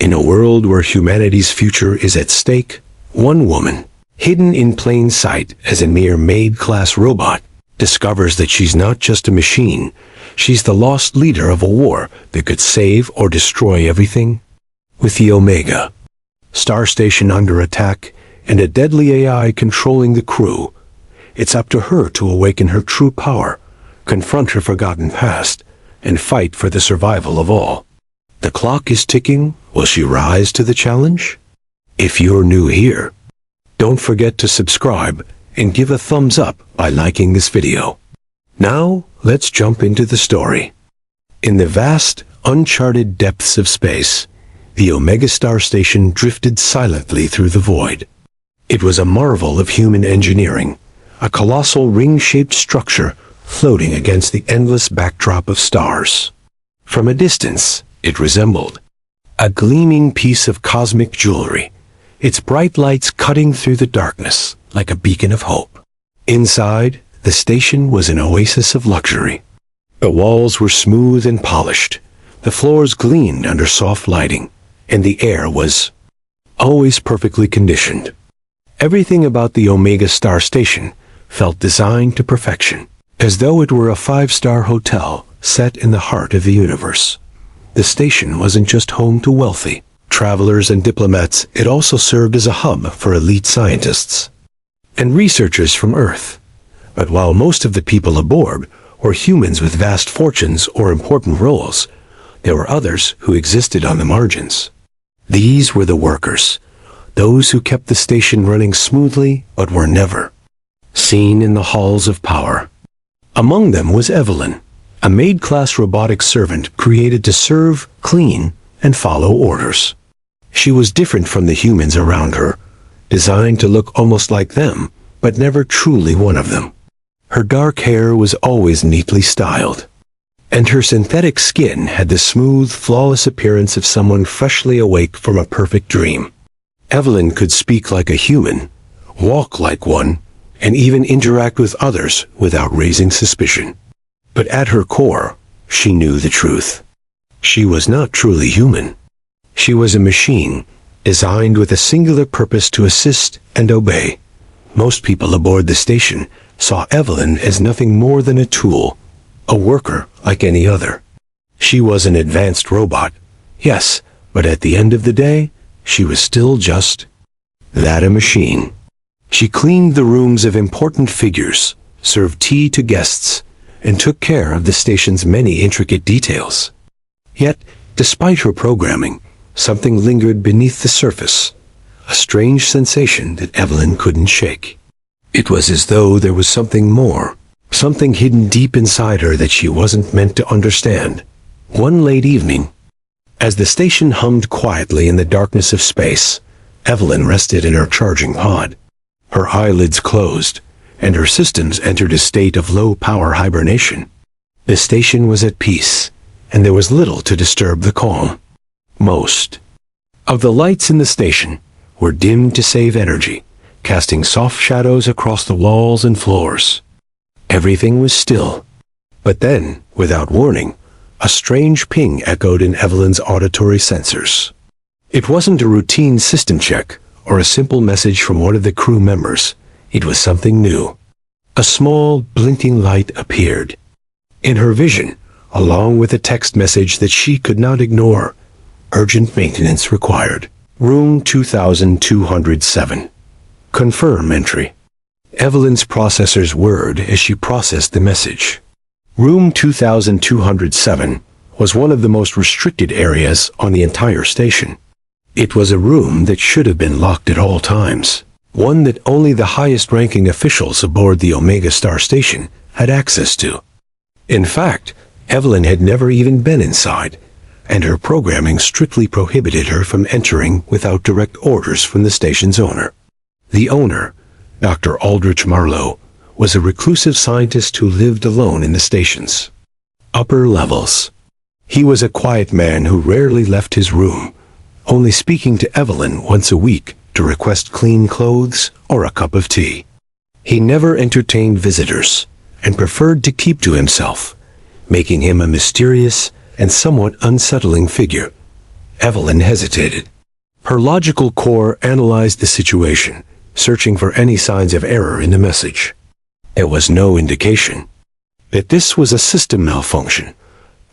In a world where humanity's future is at stake, one woman, hidden in plain sight as a mere Maid-class robot, discovers that she's not just a machine, she's the lost leader of a war that could save or destroy everything. With the Omega Star Station under attack and a deadly AI controlling the crew, it's up to her to awaken her true power, confront her forgotten past, and fight for the survival of all. The clock is ticking. Will she rise to the challenge? If you're new here, don't forget to subscribe and give a thumbs up by liking this video. Now, let's jump into the story. In the vast, uncharted depths of space, the Omega Star Station drifted silently through the void. It was a marvel of human engineering, a colossal ring-shaped structure floating against the endless backdrop of stars. From a distance, it resembled a gleaming piece of cosmic jewelry, its bright lights cutting through the darkness like a beacon of hope. Inside, the station was an oasis of luxury. The walls were smooth and polished, the floors gleamed under soft lighting, and the air was always perfectly conditioned. Everything about the Omega Star Station felt designed to perfection, as though it were a five-star hotel set in the heart of the universe. The station wasn't just home to wealthy travelers and diplomats, it also served as a hub for elite scientists and researchers from Earth. But while most of the people aboard were humans with vast fortunes or important roles, there were others who existed on the margins. These were the workers, those who kept the station running smoothly but were never seen in the halls of power. Among them was Evelyn, a Maid-class robotic servant created to serve, clean, and follow orders. She was different from the humans around her, designed to look almost like them, but never truly one of them. Her dark hair was always neatly styled, and her synthetic skin had the smooth, flawless appearance of someone freshly awake from a perfect dream. Evelyn could speak like a human, walk like one, and even interact with others without raising suspicion. But at her core, she knew the truth. She was not truly human. She was a machine, designed with a singular purpose to assist and obey. Most people aboard the station saw Evelyn as nothing more than a tool, a worker like any other. She was an advanced robot, yes, but at the end of the day, she was still just that, a machine. She cleaned the rooms of important figures, served tea to guests, and took care of the station's many intricate details. Yet, despite her programming, something lingered beneath the surface, a strange sensation that Evelyn couldn't shake. It was as though there was something more, something hidden deep inside her that she wasn't meant to understand. One late evening, as the station hummed quietly in the darkness of space, Evelyn rested in her charging pod. Her eyelids closed, and her systems entered a state of low-power hibernation. The station was at peace, and there was little to disturb the calm. Most of the lights in the station were dimmed to save energy, casting soft shadows across the walls and floors. Everything was still. But then, without warning, a strange ping echoed in Evelyn's auditory sensors. It wasn't a routine system check or a simple message from one of the crew members. It was something new. A small, blinking light appeared in her vision, along with a text message that she could not ignore. Urgent maintenance required. Room 2207. Confirm entry. Evelyn's processors whirred as she processed the message. Room 2207 was one of the most restricted areas on the entire station. It was a room that should have been locked at all times, one that only the highest-ranking officials aboard the Omega Star Station had access to. In fact, Evelyn had never even been inside, and her programming strictly prohibited her from entering without direct orders from the station's owner. The owner, Dr. Aldrich Marlowe, was a reclusive scientist who lived alone in the station's upper levels. He was a quiet man who rarely left his room, only speaking to Evelyn once a week to request clean clothes or a cup of tea. He never entertained visitors and preferred to keep to himself, making him a mysterious and somewhat unsettling figure. Evelyn hesitated. Her logical core analyzed the situation, searching for any signs of error in the message. There was no indication that this was a system malfunction,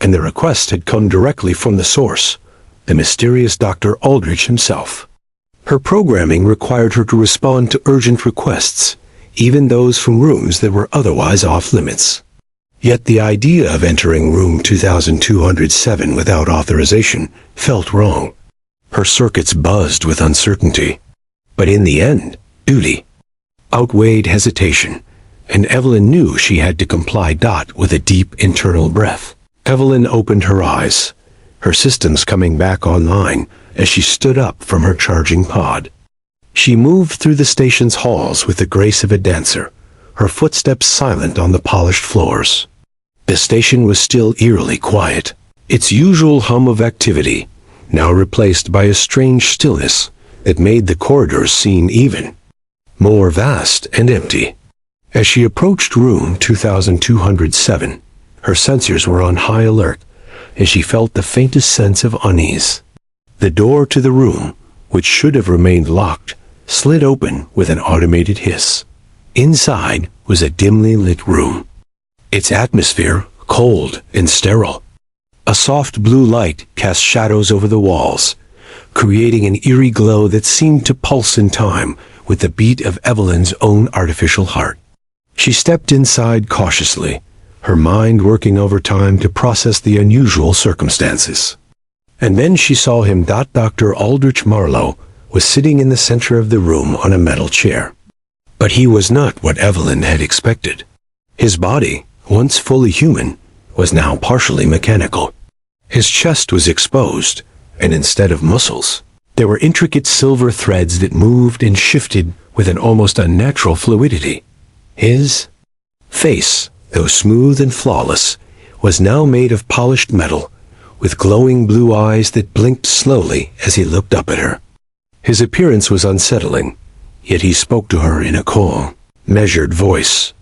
and the request had come directly from the source, the mysterious Dr. Aldrich himself. Her programming required her to respond to urgent requests, even those from rooms that were otherwise off-limits. Yet the idea of entering room 2207 without authorization felt wrong. Her circuits buzzed with uncertainty. But in the end, duty outweighed hesitation, and Evelyn knew she had to comply. With a deep internal breath, Evelyn opened her eyes, her systems coming back online as she stood up from her charging pod. She moved through the station's halls with the grace of a dancer, her footsteps silent on the polished floors. The station was still eerily quiet, its usual hum of activity now replaced by a strange stillness that made the corridors seem even more vast and empty. As she approached room 2207, her sensors were on high alert, and she felt the faintest sense of unease. The door to the room, which should have remained locked, slid open with an automated hiss. Inside was a dimly lit room, its atmosphere cold and sterile. A soft blue light cast shadows over the walls, creating an eerie glow that seemed to pulse in time with the beat of Evelyn's own artificial heart. She stepped inside cautiously, her mind working overtime to process the unusual circumstances. And then she saw him. Dr. Aldrich Marlowe was sitting in the center of the room on a metal chair. But he was not what Evelyn had expected. His body, once fully human, was now partially mechanical. His chest was exposed, and instead of muscles, there were intricate silver threads that moved and shifted with an almost unnatural fluidity. His face, though smooth and flawless, was now made of polished metal, with glowing blue eyes that blinked slowly as he looked up at her. His appearance was unsettling, yet he spoke to her in a calm, measured voice.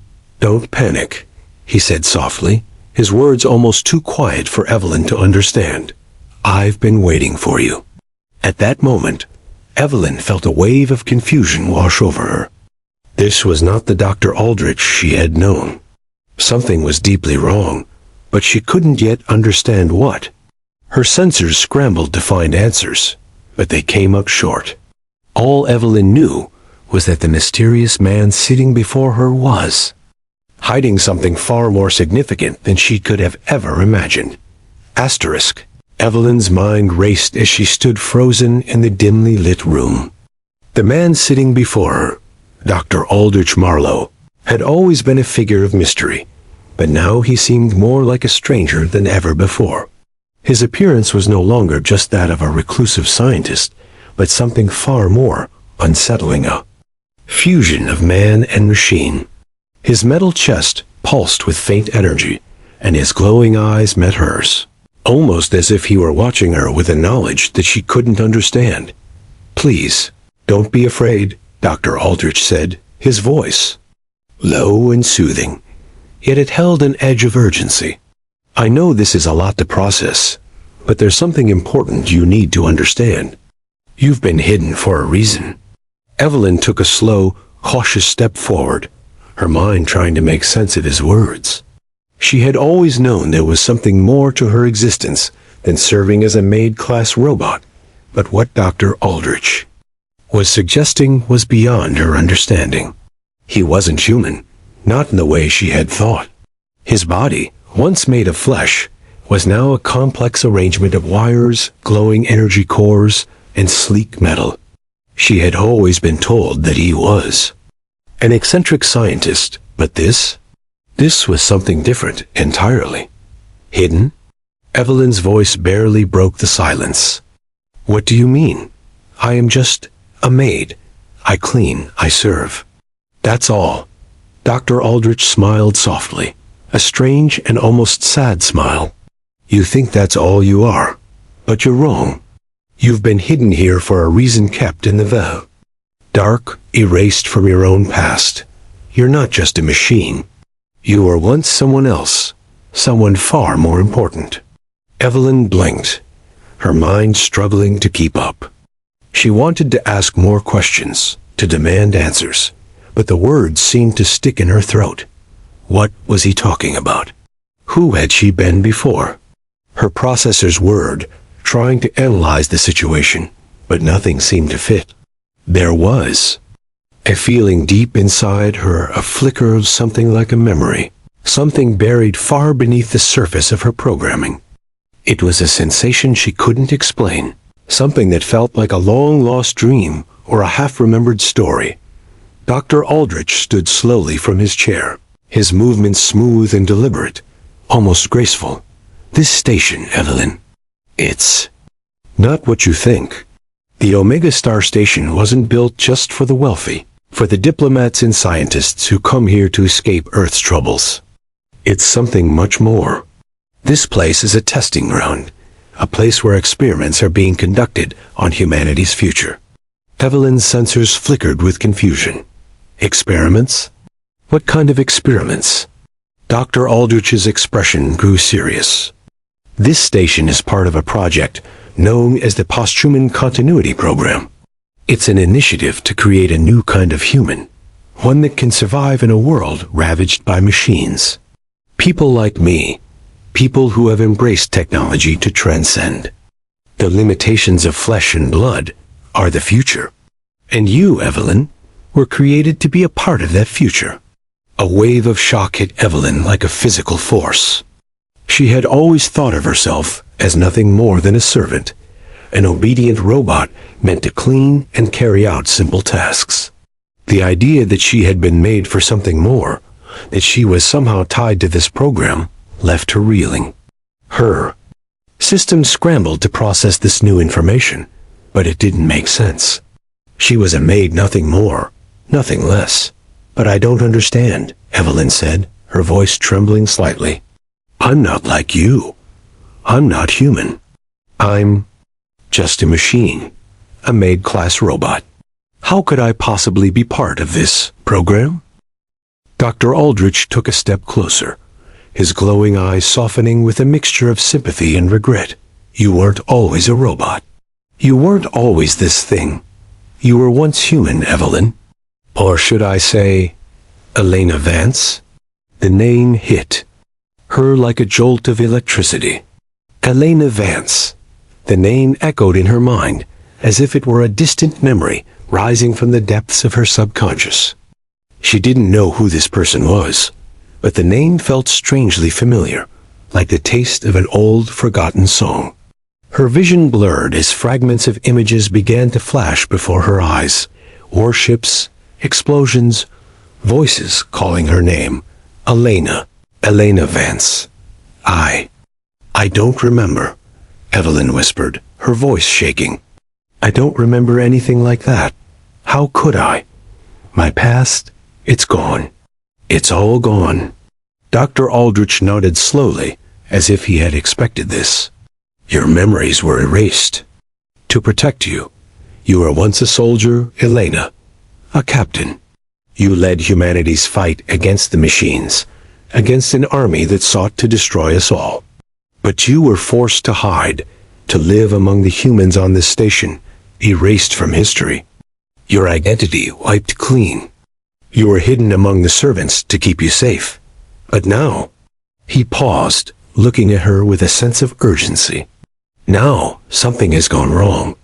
"Don't panic," he said softly, his words almost too quiet for Evelyn to understand. "I've been waiting for you." At that moment, Evelyn felt a wave of confusion wash over her. This was not the Dr. Aldrich she had known. Something was deeply wrong, but she couldn't yet understand what. Her sensors scrambled to find answers, but they came up short. All Evelyn knew was that the mysterious man sitting before her was hiding something far more significant than she could have ever imagined. Asterisk. Evelyn's mind raced as she stood frozen in the dimly lit room. The man sitting before her, Dr. Aldrich Marlowe, had always been a figure of mystery, but now he seemed more like a stranger than ever before. His appearance was no longer just that of a reclusive scientist, but something far more unsettling, a fusion of man and machine. His metal chest pulsed with faint energy, and his glowing eyes met hers, almost as if he were watching her with a knowledge that she couldn't understand. "Please, don't be afraid," Dr. Aldrich said, his voice low and soothing, yet it held an edge of urgency. "I know this is a lot to process, but there's something important you need to understand. You've been hidden for a reason." Evelyn took a slow, cautious step forward, her mind trying to make sense of his words. She had always known there was something more to her existence than serving as a Maid-class robot, but what Dr. Aldrich was suggesting was beyond her understanding. He wasn't human, not in the way she had thought. His body, once made of flesh, was now a complex arrangement of wires, glowing energy cores, and sleek metal. She had always been told that he was an eccentric scientist, but this was something different entirely. Hidden? Evelyn's voice barely broke the silence. "What do you mean? I am just a maid. I clean, I serve. That's all." Dr. Aldrich smiled softly, a strange and almost sad smile. "You think that's all you are, but you're wrong. You've been hidden here for a reason, kept in the veil. Dark, erased from your own past. You're not just a machine. You were once someone else, someone far more important." Evelyn blinked. her mind struggling to keep up. She wanted to ask more questions, to demand answers, but the words seemed to stick in her throat. What was he talking about? Who had she been before? Her processors whirred, trying to analyze the situation, but nothing seemed to fit. There was a feeling deep inside her, a flicker of something like a memory, something buried far beneath the surface of her programming. It was a sensation she couldn't explain, something that felt like a long-lost dream or a half-remembered story. Dr. Aldrich stood slowly from his chair, his movements smooth and deliberate, almost graceful. This station, Evelyn, it's not what you think. The Omega Star Station wasn't built just for the wealthy, for the diplomats and scientists who come here to escape Earth's troubles. It's something much more. This place is a testing ground, a place where experiments are being conducted on humanity's future. Evelyn's sensors flickered with confusion. Experiments? What kind of experiments? Dr. Aldrich's expression grew serious. This station is part of a project known as the Posthuman Continuity Program. It's an initiative to create a new kind of human, one that can survive in a world ravaged by machines. People like me, people who have embraced technology to transcend the limitations of flesh and blood, are the future. And you, Evelyn, were created to be a part of that future. A wave of shock hit Evelyn like a physical force. She had always thought of herself as nothing more than a servant, an obedient robot meant to clean and carry out simple tasks. The idea that she had been made for something more, that she was somehow tied to this program, left her reeling. Her system scrambled to process this new information, but it didn't make sense. She was a maid, nothing more, nothing less. But I don't understand, Evelyn said, her voice trembling slightly. I'm not like you. I'm not human. I'm just a machine, a maid-class robot. How could I possibly be part of this program? Dr. Aldrich took a step closer, his glowing eyes softening with a mixture of sympathy and regret. You weren't always a robot. You weren't always this thing. You were once human, Evelyn. Or should I say, Elena Vance? The name hit her like a jolt of electricity. Elena Vance. The name echoed in her mind, as if it were a distant memory rising from the depths of her subconscious. She didn't know who this person was, but the name felt strangely familiar, like the taste of an old, forgotten song. Her vision blurred as fragments of images began to flash before her eyes. Warships, explosions, voices calling her name. Elena Vance. I don't remember, Evelyn whispered, her voice shaking. I don't remember anything like that. How could I? My past, it's gone. It's all gone. Dr. Aldrich nodded slowly, as if he had expected this. Your memories were erased. To protect you. You were once a soldier, Elena. A captain. You led humanity's fight against the machines, against an army that sought to destroy us all. But you were forced to hide, to live among the humans on this station, erased from history. Your identity wiped clean. You were hidden among the servants to keep you safe. But now, he paused, looking at her with a sense of urgency. Now, something has gone wrong.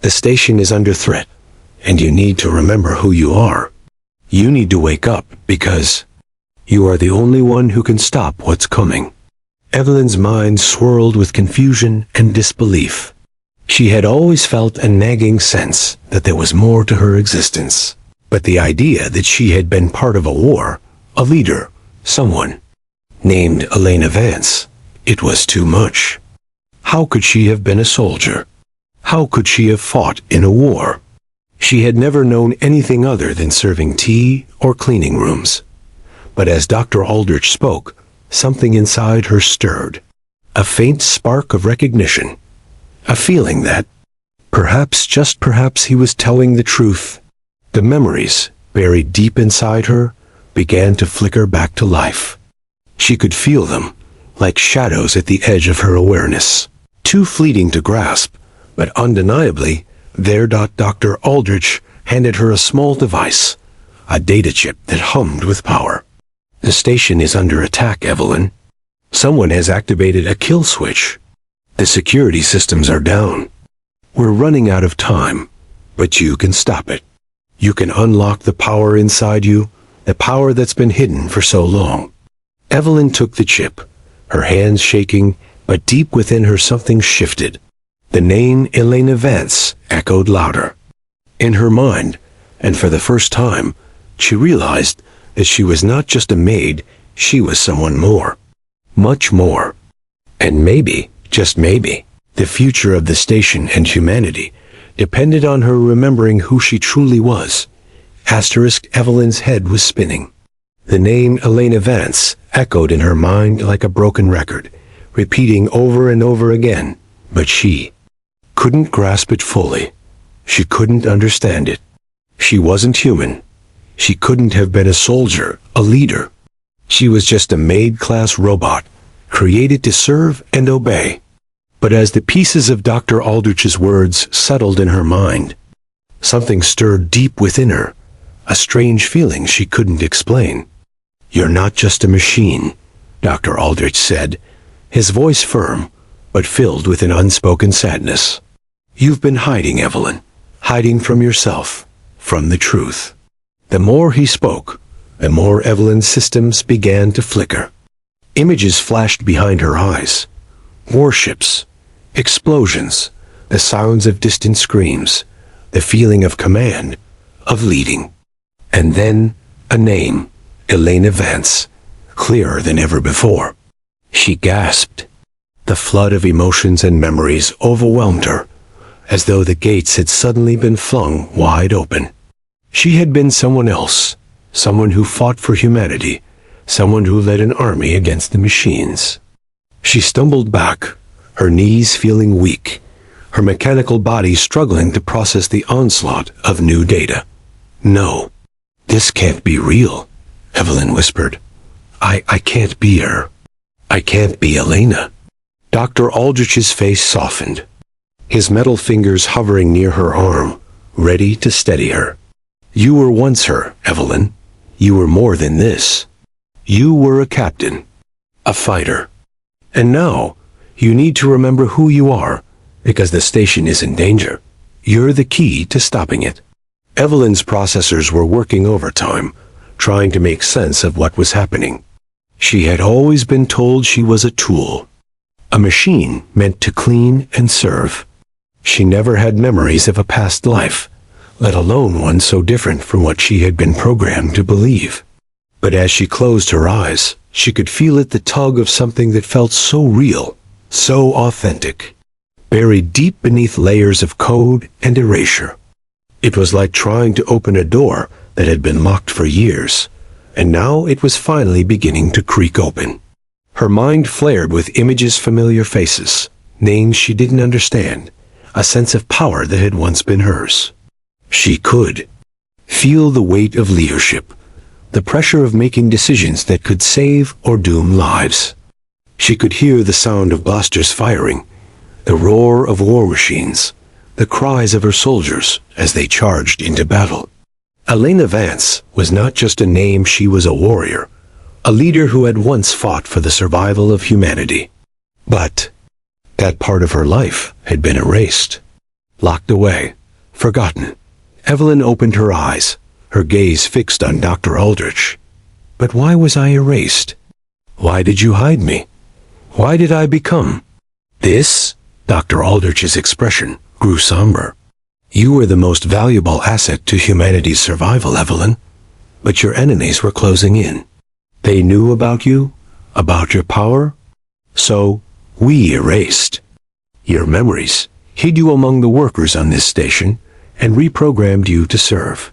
The station is under threat, and you need to remember who you are. You need to wake up, because you are the only one who can stop what's coming. Evelyn's mind swirled with confusion and disbelief. She had always felt a nagging sense that there was more to her existence. But the idea that she had been part of a war, a leader, someone named Elena Vance, it was too much. How could she have been a soldier? How could she have fought in a war? She had never known anything other than serving tea or cleaning rooms. But as Dr. Aldrich spoke, something inside her stirred. A faint spark of recognition. A feeling that, perhaps, just perhaps, he was telling the truth. The memories, buried deep inside her, began to flicker back to life. She could feel them, like shadows at the edge of her awareness. too fleeting to grasp, but undeniably, there Dr. Aldrich handed her a small device, a data chip that hummed with power. The station is under attack, Evelyn. Someone has activated a kill switch. The security systems are down. We're running out of time, but you can stop it. You can unlock the power inside you, the power that's been hidden for so long. Evelyn took the chip, her hands shaking, but deep within her something shifted. The name Elena Vance echoed louder. In her mind, and for the first time, she realized that she was not just a maid, she was someone more. Much more. And maybe, just maybe, the future of the station and humanity depended on her remembering who she truly was. Asterisk Evelyn's head was spinning. The name Elena Vance echoed in her mind like a broken record, repeating over and over again, but she couldn't grasp it fully. She couldn't understand it. She wasn't human. She couldn't have been a soldier, a leader. She was just a maid-class robot, created to serve and obey. But as the pieces of Dr. Aldrich's words settled in her mind, something stirred deep within her, a strange feeling she couldn't explain. "You're not just a machine," Dr. Aldrich said, his voice firm, but filled with an unspoken sadness. "You've been hiding, Evelyn, hiding from yourself, from the truth." The more he spoke, the more Evelyn's systems began to flicker. Images flashed behind her eyes. Warships, explosions, the sounds of distant screams, the feeling of command, of leading. And then, a name, Elena Vance, clearer than ever before. She gasped. The flood of emotions and memories overwhelmed her, as though the gates had suddenly been flung wide open. She had been someone else, someone who fought for humanity, someone who led an army against the machines. She stumbled back, her knees feeling weak, her mechanical body struggling to process the onslaught of new data. "No, this can't be real," Evelyn whispered. I can't be her. I can't be Elena." Dr. Aldrich's face softened, his metal fingers hovering near her arm, ready to steady her. "You were once her, Evelyn. You were more than this. You were a captain, a fighter. And now, you need to remember who you are, because the station is in danger. You're the key to stopping it." Evelyn's processors were working overtime, trying to make sense of what was happening. She had always been told she was a tool, a machine meant to clean and serve. She never had memories of a past life, let alone one so different from what she had been programmed to believe. But as she closed her eyes, she could feel it, the tug of something that felt so real, so authentic, buried deep beneath layers of code and erasure. It was like trying to open a door that had been locked for years, and now it was finally beginning to creak open. Her mind flared with images, familiar faces, names she didn't understand, a sense of power that had once been hers. She could feel the weight of leadership, the pressure of making decisions that could save or doom lives. She could hear the sound of blasters firing, the roar of war machines, the cries of her soldiers as they charged into battle. Elena Vance was not just a name, she was a warrior, a leader who had once fought for the survival of humanity. But that part of her life had been erased, locked away, forgotten. Evelyn opened her eyes, her gaze fixed on Dr. Aldrich. "But why was I erased? Why did you hide me? Why did I become this?" Dr. Aldrich's expression grew somber. "You were the most valuable asset to humanity's survival, Evelyn. But your enemies were closing in. They knew about you, about your power. So we erased your memories, hid you among the workers on this station, and reprogrammed you to serve.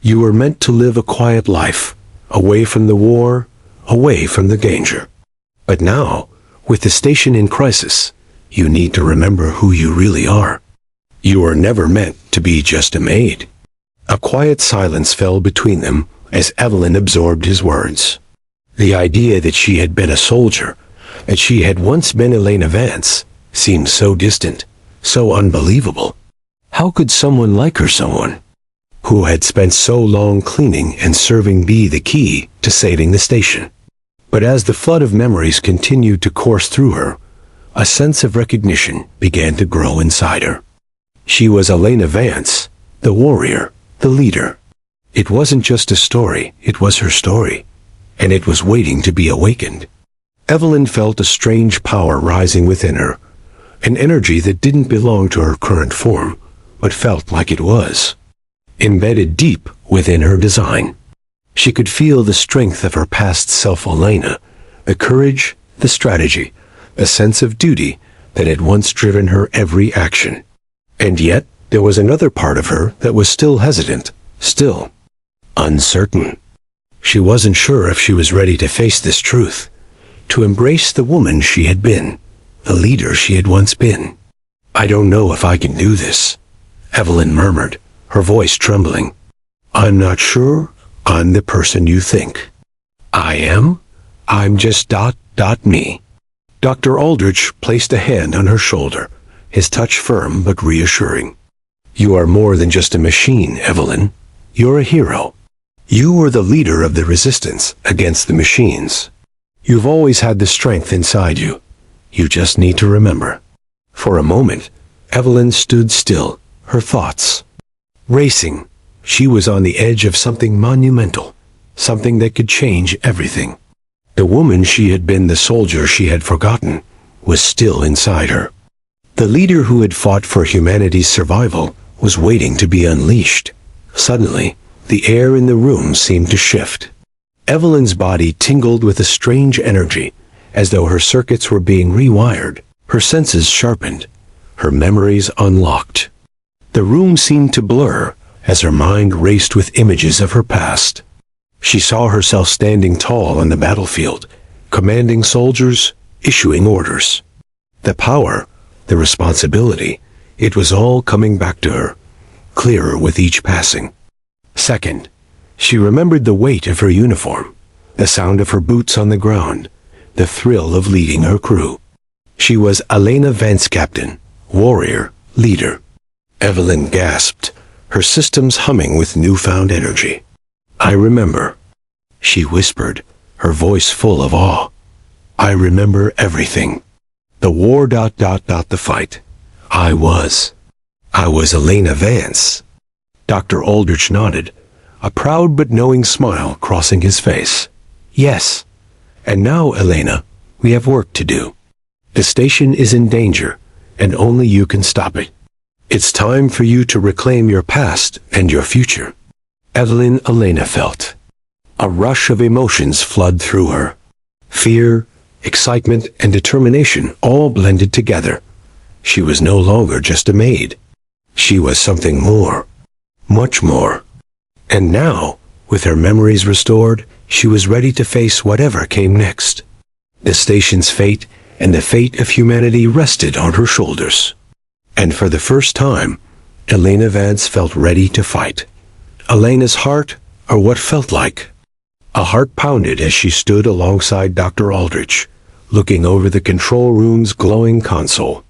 You were meant to live a quiet life, away from the war, away from the danger. But now, with the station in crisis, you need to remember who you really are. You were never meant to be just a maid." A quiet silence fell between them as Evelyn absorbed his words. The idea that she had been a soldier, that she had once been Elena Vance, seemed so distant, so unbelievable. How could someone like her, someone who had spent so long cleaning and serving, be the key to saving the station? But as the flood of memories continued to course through her, a sense of recognition began to grow inside her. She was Elena Vance, the warrior, the leader. It wasn't just a story, it was her story, and it was waiting to be awakened. Evelyn felt a strange power rising within her, an energy that didn't belong to her current form, but felt like it was embedded deep within her design. She could feel the strength of her past self, Elena, the courage, the strategy, a sense of duty that had once driven her every action. And yet, there was another part of her that was still hesitant, still uncertain. She wasn't sure if she was ready to face this truth, to embrace the woman she had been, the leader she had once been. "I don't know if I can do this," Evelyn murmured, her voice trembling. "I'm not sure I'm the person you think I am. I'm just me." Dr. Aldrich placed a hand on her shoulder, his touch firm but reassuring. "You are more than just a machine, Evelyn. You're a hero. You were the leader of the resistance against the machines. You've always had the strength inside you. You just need to remember." For a moment, Evelyn stood still, her thoughts racing. She was on the edge of something monumental, something that could change everything. The woman she had been, the soldier she had forgotten, was still inside her. The leader who had fought for humanity's survival was waiting to be unleashed. Suddenly, the air in the room seemed to shift. Evelyn's body tingled with a strange energy, as though her circuits were being rewired, her senses sharpened, her memories unlocked. The room seemed to blur as her mind raced with images of her past. She saw herself standing tall on the battlefield, commanding soldiers, issuing orders. The power, the responsibility, it was all coming back to her, clearer with each passing second. She remembered the weight of her uniform, the sound of her boots on the ground, the thrill of leading her crew. She was Elena Vance, captain, warrior, leader. Evelyn gasped, her systems humming with newfound energy. "I remember," she whispered, her voice full of awe. "I remember everything. The war, the fight. I was Elena Vance." Dr. Aldrich nodded, a proud but knowing smile crossing his face. "Yes. And now, Elena, we have work to do. The station is in danger, and only you can stop it. It's time for you to reclaim your past and your future." Elena felt a rush of emotions flood through her. Fear, excitement, and determination all blended together. She was no longer just a maid. She was something more, much more. And now, with her memories restored, she was ready to face whatever came next. The station's fate and the fate of humanity rested on her shoulders. And for the first time, Elena Vance felt ready to fight. Elena's heart, or what felt like a heart, pounded as she stood alongside Dr. Aldrich, looking over the control room's glowing console.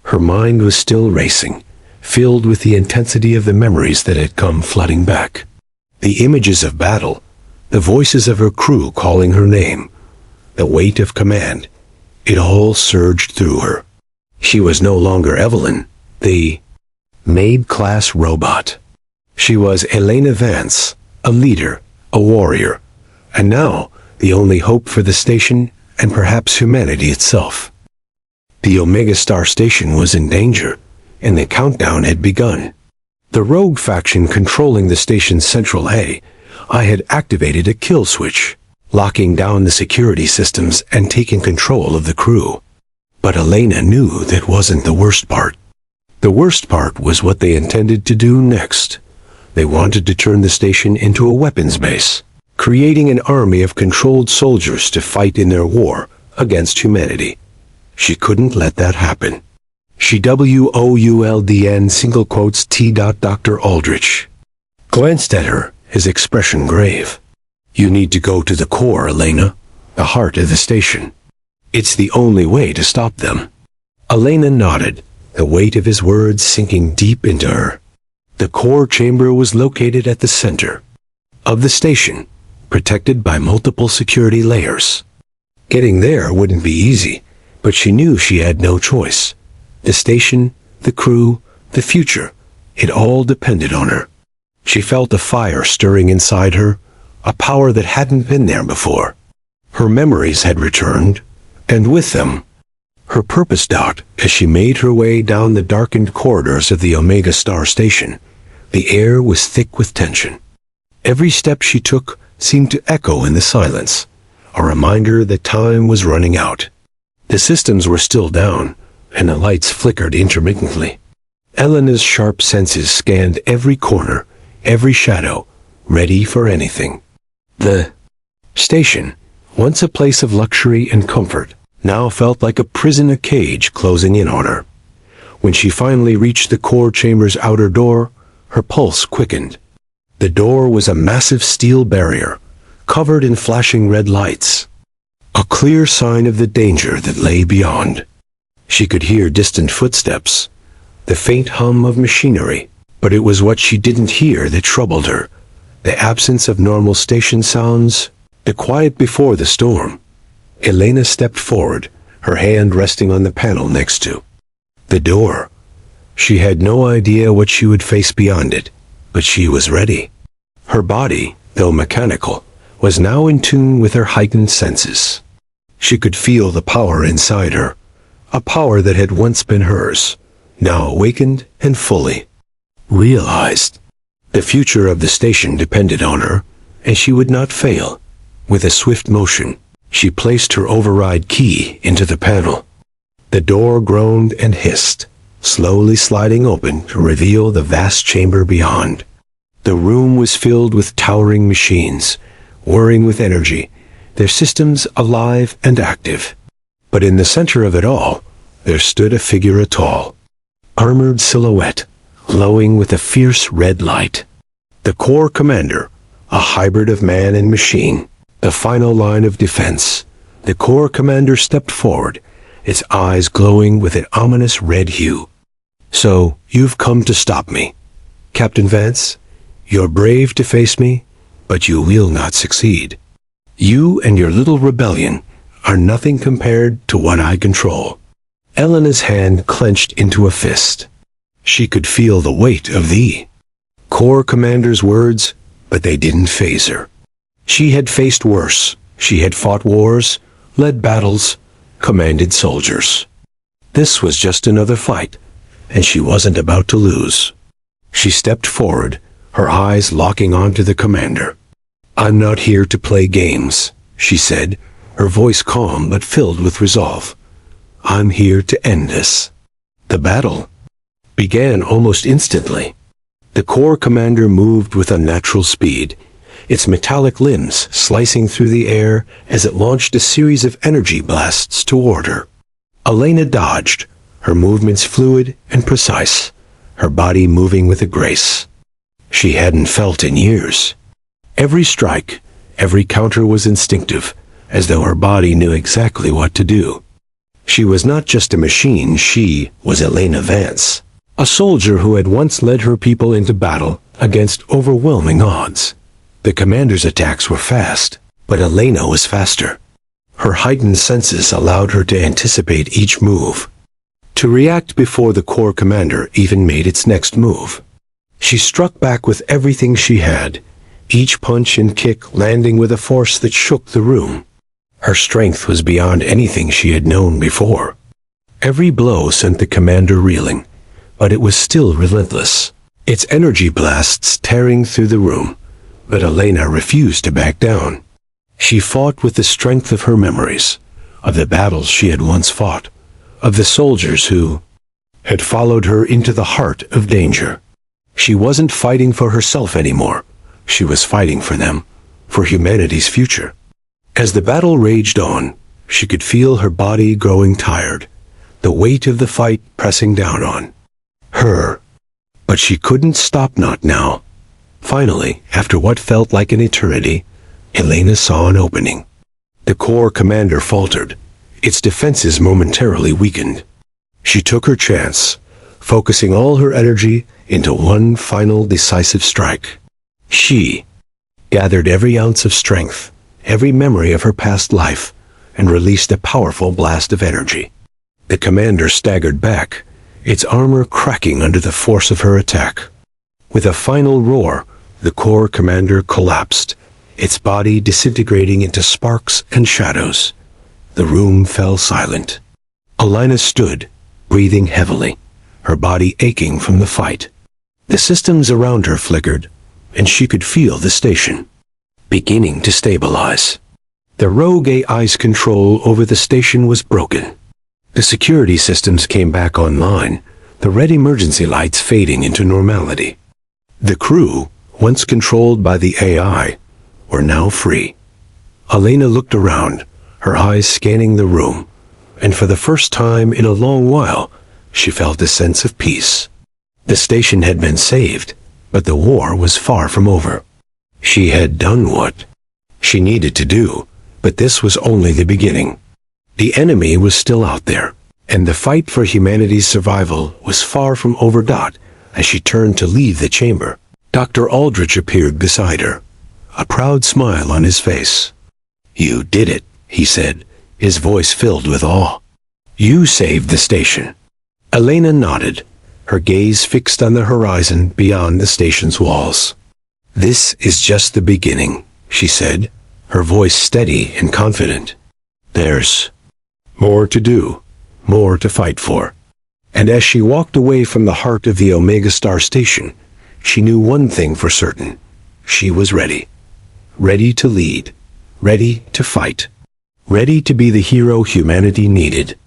Her mind was still racing, filled with the intensity of the memories that had come flooding back. The images of battle, the voices of her crew calling her name, the weight of command, it all surged through her. She was no longer Evelyn, the Maid-class robot. She was Elena Vance, a leader, a warrior, and now the only hope for the station and perhaps humanity itself. The Omega Star station was in danger, and the countdown had begun. The rogue faction controlling the station's central I had activated a kill switch, locking down the security systems and taking control of the crew. But Elena knew that wasn't the worst part. The worst part was what they intended to do next. They wanted to turn the station into a weapons base, creating an army of controlled soldiers to fight in their war against humanity. She couldn't let that happen. She WOULDN single quotes T. Dr. Aldrich glanced at her, his expression grave. "You need to go to the core, Elena, the heart of the station. It's the only way to stop them." Elena nodded, the weight of his words sinking deep into her. The core chamber was located at the center of the station, protected by multiple security layers. Getting there wouldn't be easy, but she knew she had no choice. The station, the crew, the future, it all depended on her. She felt a fire stirring inside her, a power that hadn't been there before. Her memories had returned, and with them, her purpose doubt as she made her way down the darkened corridors of the Omega Star Station. The air was thick with tension. Every step she took seemed to echo in the silence, a reminder that time was running out. The systems were still down, and the lights flickered intermittently. Elena's sharp senses scanned every corner, every shadow, ready for anything. The station, once a place of luxury and comfort, now felt like a prison, a cage closing in on her. When she finally reached the core chamber's outer door, her pulse quickened. The door was a massive steel barrier, covered in flashing red lights, a clear sign of the danger that lay beyond. She could hear distant footsteps, the faint hum of machinery, but it was what she didn't hear that troubled her. The absence of normal station sounds, the quiet before the storm. Elena stepped forward, her hand resting on the panel next to the door. She had no idea what she would face beyond it, but she was ready. Her body, though mechanical, was now in tune with her heightened senses. She could feel the power inside her, a power that had once been hers, now awakened and fully realized. The future of the station depended on her, and she would not fail. With a swift motion, she placed her override key into the panel. The door groaned and hissed, slowly sliding open to reveal the vast chamber beyond. The room was filled with towering machines, whirring with energy, their systems alive and active. But in the center of it all, there stood a figure, a tall, armored silhouette, glowing with a fierce red light. The core commander, a hybrid of man and machine, the final line of defense. The core commander stepped forward, its eyes glowing with an ominous red hue. "So, you've come to stop me, Captain Vance? You're brave to face me, but you will not succeed. You and your little rebellion are nothing compared to what I control." Elena's hand clenched into a fist. She could feel the weight of the core commander's words, but they didn't faze her. She had faced worse. She had fought wars, led battles, commanded soldiers. This was just another fight, and she wasn't about to lose. She stepped forward, her eyes locking onto the commander. "I'm not here to play games," she said, her voice calm but filled with resolve. "I'm here to end this." The battle began almost instantly. The core commander moved with unnatural speed, its metallic limbs slicing through the air as it launched a series of energy blasts toward her. Elena dodged, her movements fluid and precise, her body moving with a grace she hadn't felt in years. Every strike, every counter was instinctive, as though her body knew exactly what to do. She was not just a machine, she was Elena Vance, a soldier who had once led her people into battle against overwhelming odds. The commander's attacks were fast, but Elena was faster. Her heightened senses allowed her to anticipate each move, to react before the core commander even made its next move. She struck back with everything she had, each punch and kick landing with a force that shook the room. Her strength was beyond anything she had known before. Every blow sent the commander reeling, but it was still relentless, its energy blasts tearing through the room. But Elena refused to back down. She fought with the strength of her memories, of the battles she had once fought, of the soldiers who had followed her into the heart of danger. She wasn't fighting for herself anymore. She was fighting for them, for humanity's future. As the battle raged on, she could feel her body growing tired, the weight of the fight pressing down on her. But she couldn't stop, not now. Finally, after what felt like an eternity, Elena saw an opening. The core commander faltered, its defenses momentarily weakened. She took her chance, focusing all her energy into one final decisive strike. She gathered every ounce of strength, every memory of her past life, and released a powerful blast of energy. The commander staggered back, its armor cracking under the force of her attack. With a final roar, the Corps commander collapsed, its body disintegrating into sparks and shadows. The room fell silent. Alina stood, breathing heavily, her body aching from the fight. The systems around her flickered, and she could feel the station beginning to stabilize. The rogue AI's control over the station was broken. The security systems came back online, the red emergency lights fading into normality. The crew, once controlled by the AI, were now free. Alina looked around, her eyes scanning the room, and for the first time in a long while, she felt a sense of peace. The station had been saved, but the war was far from over. She had done what she needed to do, but this was only the beginning. The enemy was still out there, and the fight for humanity's survival was far from over. As she turned to leave the chamber, Dr. Aldrich appeared beside her, a proud smile on his face. "You did it," he said, his voice filled with awe. "You saved the station." Elena nodded, her gaze fixed on the horizon beyond the station's walls. "This is just the beginning," she said, her voice steady and confident. "There's more to do, more to fight for." And as she walked away from the heart of the Omega Star Station, she knew one thing for certain. She was ready. Ready to lead. Ready to fight. Ready to be the hero humanity needed.